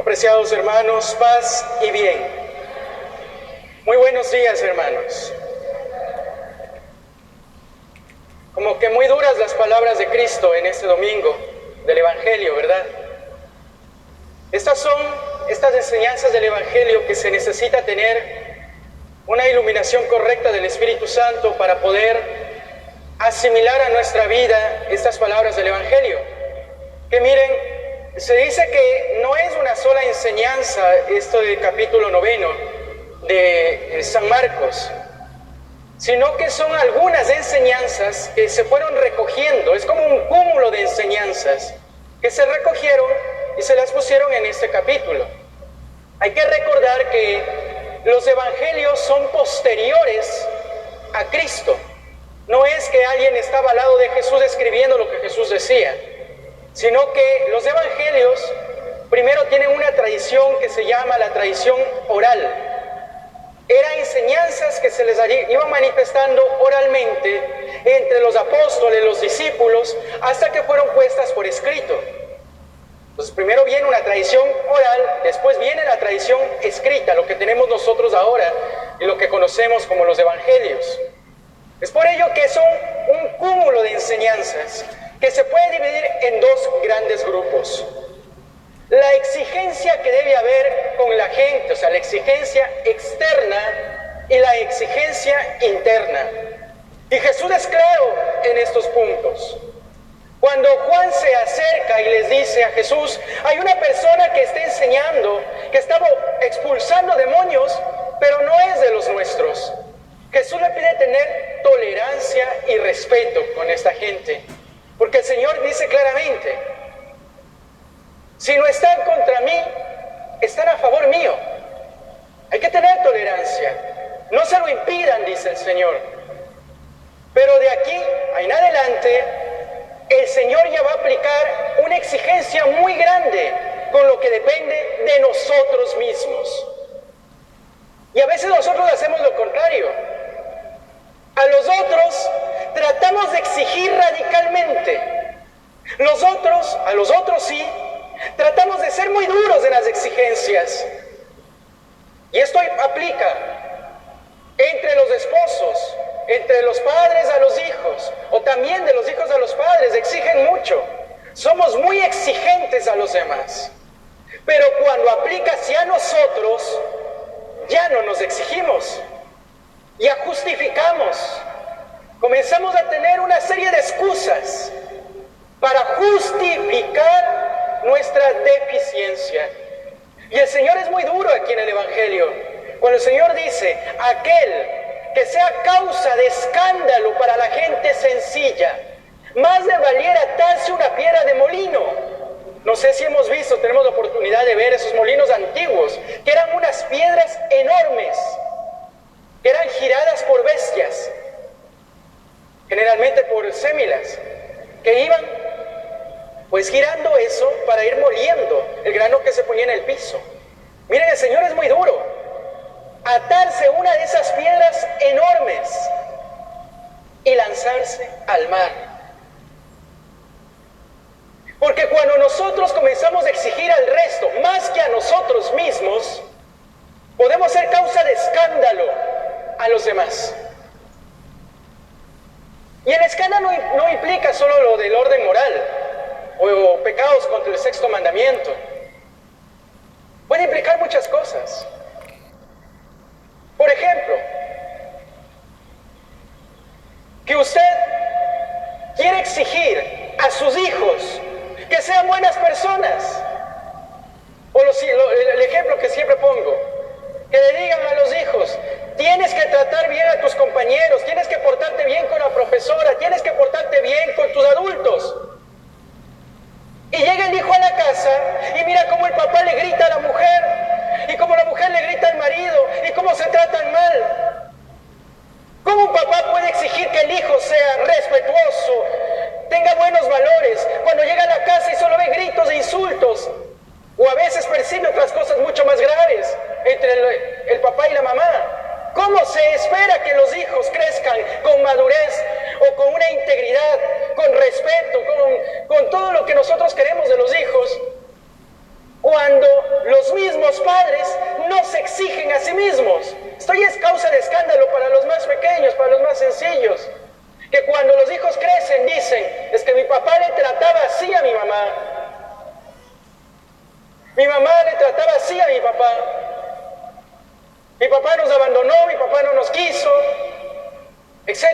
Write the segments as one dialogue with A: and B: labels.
A: Apreciados hermanos, paz y bien. Muy buenos días, hermanos. Como que muy duras las palabras de Cristo en este domingo del Evangelio, ¿verdad? Estas son estas enseñanzas del Evangelio que se necesita tener una iluminación correcta del Espíritu Santo para poder asimilar a nuestra vida estas palabras del Evangelio. Que miren, se dice que no es una sola enseñanza esto del capítulo 9 de San Marcos, sino que son algunas enseñanzas que se fueron recogiendo. Es como un cúmulo de enseñanzas que se recogieron y se las pusieron en este capítulo. Hay que recordar que los evangelios son posteriores a Cristo. No es que alguien estaba al lado de Jesús escribiendo lo que Jesús decía, sino que los evangelios primero tienen una tradición que se llama la tradición oral. Eran enseñanzas que se les iban manifestando oralmente entre los apóstoles, los discípulos, hasta que fueron puestas por escrito. Entonces primero viene una tradición oral, después viene la tradición escrita, lo que tenemos nosotros ahora y lo que conocemos como los evangelios. Es por ello que son un cúmulo de enseñanzas que se puede dividir en dos grandes grupos. La exigencia que debe haber con la gente, o sea, la exigencia externa y la exigencia interna. Y Jesús es claro en estos puntos. Cuando Juan se acerca y les dice a Jesús, hay una persona que está enseñando, que estaba expulsando demonios, pero no es de los nuestros. Jesús le pide tener tolerancia y respeto con esta gente, porque el Señor dice claramente, si no están contra mí, están a favor mío. Hay que tener tolerancia, no se lo impidan, dice el Señor. Pero de aquí en adelante, el Señor ya va a aplicar una exigencia muy grande con lo que depende de nosotros mismos. Y a veces nosotros hacemos lo contrario. A los otros tratamos de exigir radicalmente. A los otros sí, tratamos de ser muy duros en las exigencias. Y esto aplica entre los esposos, entre los padres a los hijos, o también de los hijos a los padres, exigen mucho. Somos muy exigentes a los demás. Pero cuando aplica hacia nosotros, ya no nos exigimos, ya justificamos. Comenzamos a tener una serie de excusas para justificar nuestra deficiencia. Y el Señor es muy duro aquí en el Evangelio. Cuando el Señor dice, aquel que sea causa de escándalo para la gente sencilla, más le valiera atarse una piedra de molino. No sé si hemos visto, tenemos la oportunidad de ver esos molinos antiguos, que eran unas piedras enormes, que eran giradas por bestias, generalmente por sémilas, que iban pues girando eso para ir moliendo el grano que se ponía en el piso. Miren, el Señor es muy duro. Atarse una de esas piedras enormes y lanzarse al mar. Porque cuando nosotros comenzamos a exigir al resto más que a nosotros mismos, podemos ser causa de escándalo a los demás. Y el escándalo no implica solo lo del orden moral o pecados contra el sexto mandamiento. Puede implicar muchas cosas. Por ejemplo, que usted quiere exigir a sus hijos que sean buenas personas. O el ejemplo que siempre pongo, que le digan a los hijos, tienes que tratar bien a tus compañeros, tienes que portarte bien con la profesora, tienes que portarte bien con tus adultos. Y llega el hijo a la casa y mira cómo el papá le grita a la mujer, y cómo la mujer le grita al marido, y cómo se tratan mal. ¿Cómo un papá puede exigir que el hijo sea respetuoso, tenga buenos valores, cuando llega a la casa y solo ve gritos e insultos? O a veces percibe otras cosas mucho más graves entre el papá y la mamá. ¿Cómo se espera que los hijos crezcan con madurez o con una integridad, con respeto, con todo lo que nosotros queremos de los hijos? cuando los mismos padres no se exigen a sí mismos. Esto ya es causa de escándalo para los más pequeños, para los más sencillos. Que cuando los hijos crecen dicen, es que mi papá le trataba así a mi mamá. Mi mamá le trataba así a mi papá. Mi papá nos abandonó, mi papá no nos quiso, etc.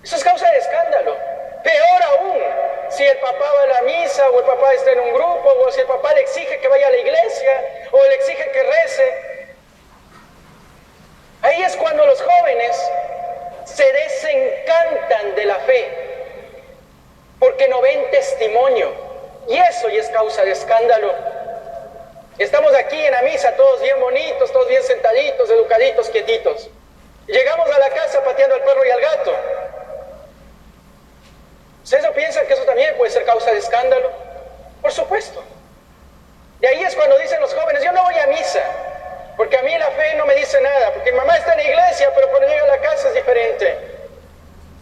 A: Eso es causa de escándalo. Peor aún, si el papá va a la misa, o el papá está en un grupo, o si el papá le exige que vaya a la iglesia, o le exige que rece. Ahí es cuando los jóvenes se desencantan de la fe, porque no ven testimonio, y eso ya es causa de escándalo. Estamos aquí en la misa, todos bien bonitos, todos bien sentaditos, educaditos, quietitos. Llegamos a la casa pateando al perro y al gato. ¿Ustedes no piensan que eso también puede ser causa de escándalo? Por supuesto. Y ahí es cuando dicen los jóvenes, yo no voy a misa, porque a mí la fe no me dice nada, porque mi mamá está en la iglesia, pero cuando llega a la casa es diferente.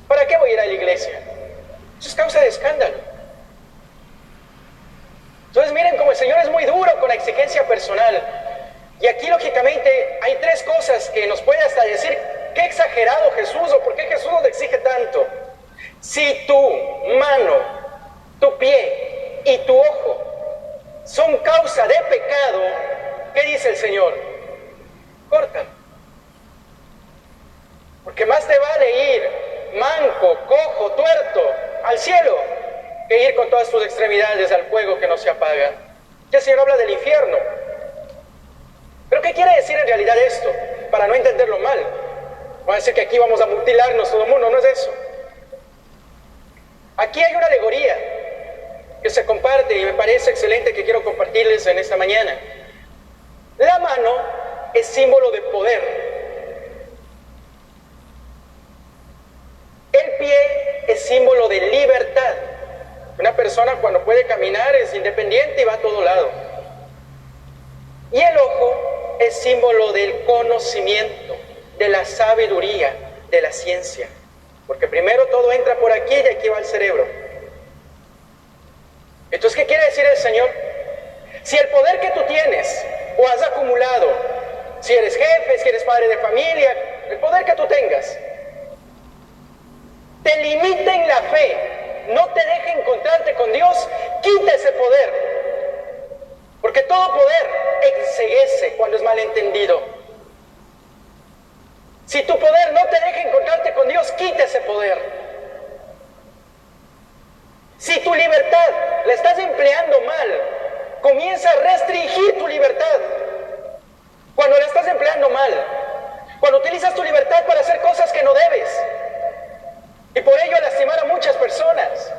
A: ¿Para qué voy a ir a la iglesia? Eso es causa de escándalo. Entonces miren cómo el Señor es muy duro con la exigencia personal. Y aquí lógicamente hay tres cosas que nos puede hasta decir qué exagerado Jesús, o por qué Jesús nos exige tanto. Si tu mano, tu pie y tu ojo son causa de pecado, ¿qué dice el Señor? Córtalo. Porque más te vale ir manco, cojo, tuerto al cielo que ir con todas tus extremidades al fuego que no se apaga. Ya el Señor habla del infierno. ¿Pero qué quiere decir en realidad esto? Para no entenderlo mal. Van a decir que aquí vamos a mutilarnos todo el mundo, no es eso. Aquí hay una alegoría que se comparte y me parece excelente, que quiero compartirles en esta mañana. La mano es símbolo de poder. El pie es símbolo de libertad. Una persona cuando puede caminar es independiente y va a todo lado. Y el ojo es símbolo del conocimiento, de la sabiduría, de la ciencia. Porque primero todo entra por aquí y de aquí va al cerebro. Entonces, ¿qué quiere decir el Señor? Si el poder que tú tienes o has acumulado, si eres jefe, si eres padre de familia, el poder que tú tengas, te limita en la fe, no te deja encontrarte con Dios, quita ese poder. Porque todo poder enceguece cuando es malentendido. Si tu poder no te deja encontrarte con Dios, quita ese poder. Si tu libertad la estás empleando mal, comienza a restringir tu libertad. Cuando la estás empleando mal, cuando utilizas tu libertad para hacer cosas que no debes, y por ello lastimar a muchas personas,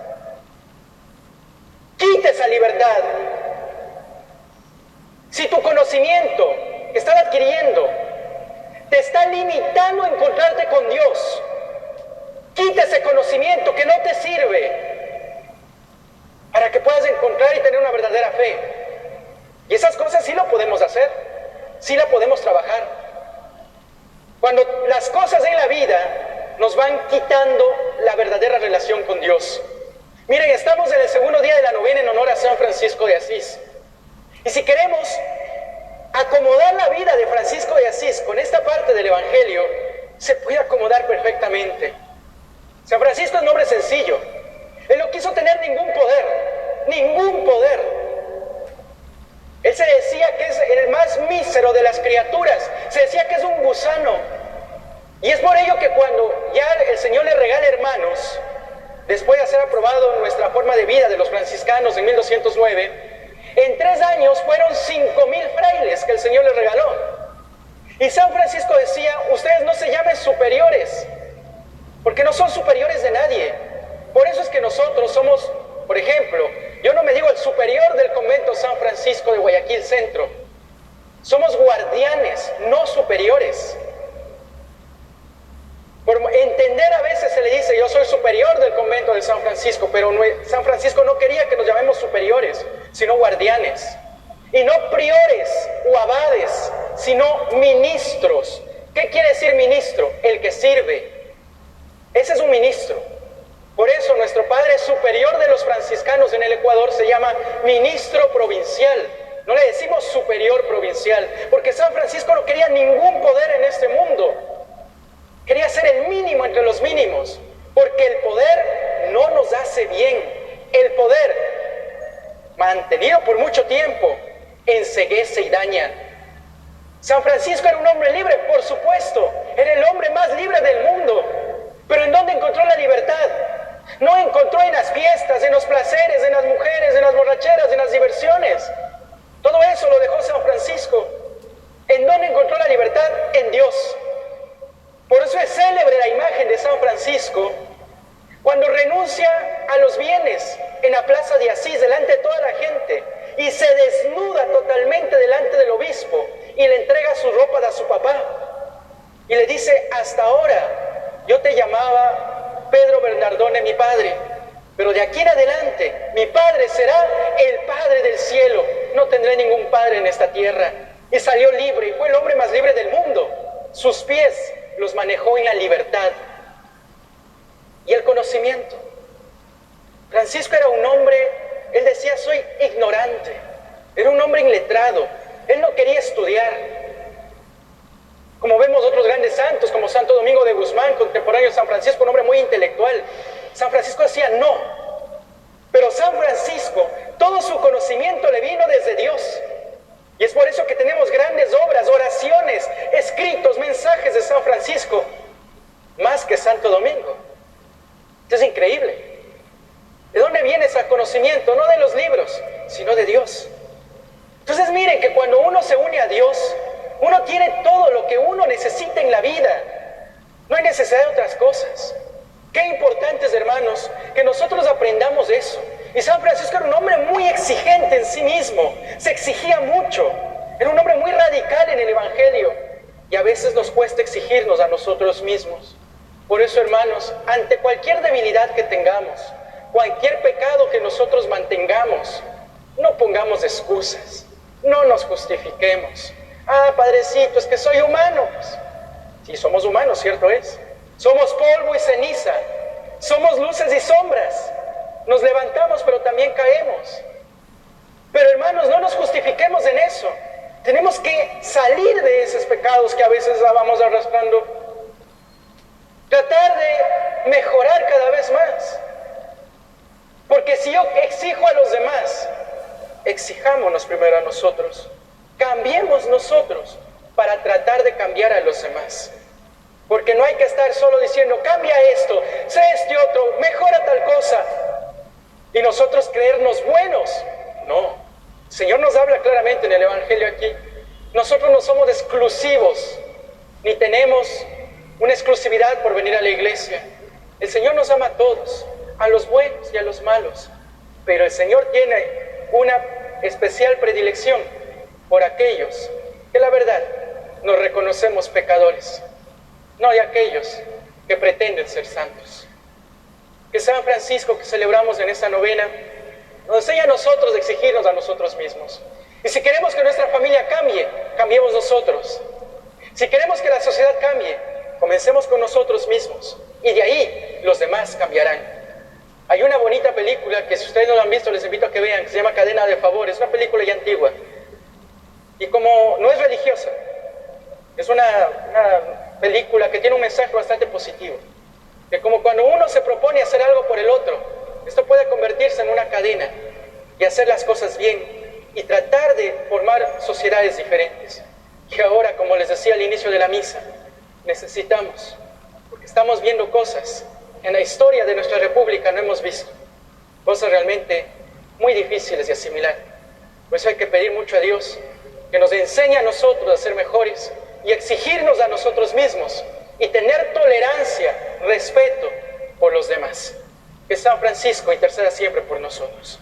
A: quita esa libertad. Si tu conocimiento que estás adquiriendo te está limitando a encontrarte con Dios, quita ese conocimiento que no te sirve para que puedas encontrar y tener una verdadera fe. Y esas cosas sí lo podemos hacer, sí la podemos trabajar. Cuando las cosas en la vida nos van quitando la verdadera relación con Dios. Miren, estamos en el segundo día de la novena en honor a San Francisco de Asís. Y si queremos acomodar la vida de Francisco de Asís con esta parte del Evangelio, se puede acomodar perfectamente. San Francisco es un hombre sencillo. Él no quiso tener ningún poder, ningún poder. Él se decía que es el más mísero de las criaturas, se decía que es un gusano. Y es por ello que cuando ya el Señor le regala hermanos, después de ser aprobado nuestra forma de vida de los franciscanos en 1209, en 3 años fueron 5,000 frailes que el Señor les regaló. Y San Francisco decía, ustedes no se llamen superiores, porque no son superiores de nadie. Por eso es que nosotros somos, por ejemplo, yo no me digo el superior del convento San Francisco de Guayaquil Centro. Somos guardianes, no superiores. Por entender a veces se le dice, yo soy superior del convento de San Francisco, pero San Francisco no quería que nos llamemos superiores, sino guardianes. Y no priores o abades, sino ministros. ¿Qué quiere decir ministro? El que sirve. Ese es un ministro. Por eso nuestro padre superior de los franciscanos en el Ecuador se llama ministro provincial. No le decimos superior provincial, porque San Francisco no quería ningún poder en este mundo. Quería ser el mínimo entre los mínimos, porque el poder no nos hace bien. El poder, mantenido por mucho tiempo, enceguece y daña. San Francisco era un hombre libre, por supuesto, era el hombre más libre del mundo, pero ¿en dónde encontró la libertad? No encontró en las fiestas, en los placeres, en las mujeres, en las borracheras, en las diversiones. Todo eso lo dejó San Francisco. ¿En dónde encontró la libertad? En Dios. Por eso es célebre la imagen de San Francisco cuando renuncia a los bienes en la plaza de Asís delante de toda la gente y se desnuda totalmente delante del obispo y le entrega su ropa a su papá y le dice: hasta ahora yo te llamaba Pedro Bernardone, mi padre, pero de aquí en adelante mi padre será el Padre del cielo, no tendré ningún padre en esta tierra. Y salió libre y fue el hombre más libre del mundo. Sus pies los manejó en la libertad y el conocimiento. Francisco era un hombre, él decía: soy ignorante. Era un hombre iletrado, él no quería estudiar. Como vemos otros grandes santos, como Santo Domingo de Guzmán, contemporáneo de San Francisco, un hombre muy intelectual. San Francisco decía no. Pero San Francisco, todo su conocimiento le vino desde Dios. Y es por eso que tenemos grandes obras, oraciones, escritos, mensajes de San Francisco, más que Santo Domingo. Esto es increíble. ¿De dónde viene ese conocimiento? No de los libros, sino de Dios. Entonces miren que cuando uno se une a Dios, uno tiene todo lo que uno necesita en la vida. No hay necesidad de otras cosas. Qué importante es, hermanos, que nosotros aprendamos eso. Y San Francisco era un hombre muy exigente en sí mismo. Se exigía mucho. Era un hombre muy radical en el Evangelio. Y a veces nos cuesta exigirnos a nosotros mismos. Por eso, hermanos, ante cualquier debilidad que tengamos, cualquier pecado que nosotros mantengamos, no pongamos excusas. No nos justifiquemos. Ah, padrecito, es que soy humano. Sí, somos humanos, cierto es. Somos polvo y ceniza. Somos luces y sombras. Nos levantamos, pero también caemos. Pero hermanos, no nos justifiquemos en eso. Tenemos que salir de esos pecados que a veces vamos arrastrando. Tratar de mejorar cada vez más. Porque si yo exijo a los demás, exijámonos primero a nosotros. Cambiemos nosotros para tratar de cambiar a los demás. Porque no hay que estar solo diciendo: cambia esto, sé este otro, mejora tal cosa. Y nosotros creernos buenos. No. El Señor nos habla claramente en el Evangelio aquí. Nosotros no somos exclusivos, ni tenemos una exclusividad por venir a la iglesia. El Señor nos ama a todos, a los buenos y a los malos. Pero el Señor tiene una especial predilección por aquellos que la verdad nos reconocemos pecadores, no de aquellos que pretenden ser santos. Que San Francisco, que celebramos en esta novena, nos enseña a nosotros de exigirnos a nosotros mismos. Y si queremos que nuestra familia cambie, cambiemos nosotros. Si queremos que la sociedad cambie, comencemos con nosotros mismos. Y de ahí los demás cambiarán. Hay una bonita película que si ustedes no la han visto les invito a que vean, que se llama Cadena de Favores. Es una película ya antigua. Y como no es religiosa, es una película que tiene un mensaje bastante positivo. Que como cuando uno se propone hacer algo por el otro, esto puede convertirse en una cadena y hacer las cosas bien y tratar de formar sociedades diferentes. Y ahora, como les decía al inicio de la misa, necesitamos, porque estamos viendo cosas en la historia de nuestra república no hemos visto, cosas realmente muy difíciles de asimilar. Por eso hay que pedir mucho a Dios que nos enseñe a nosotros a ser mejores y exigirnos a nosotros mismos y tener tolerancia, respeto por los demás. Que San Francisco interceda siempre por nosotros.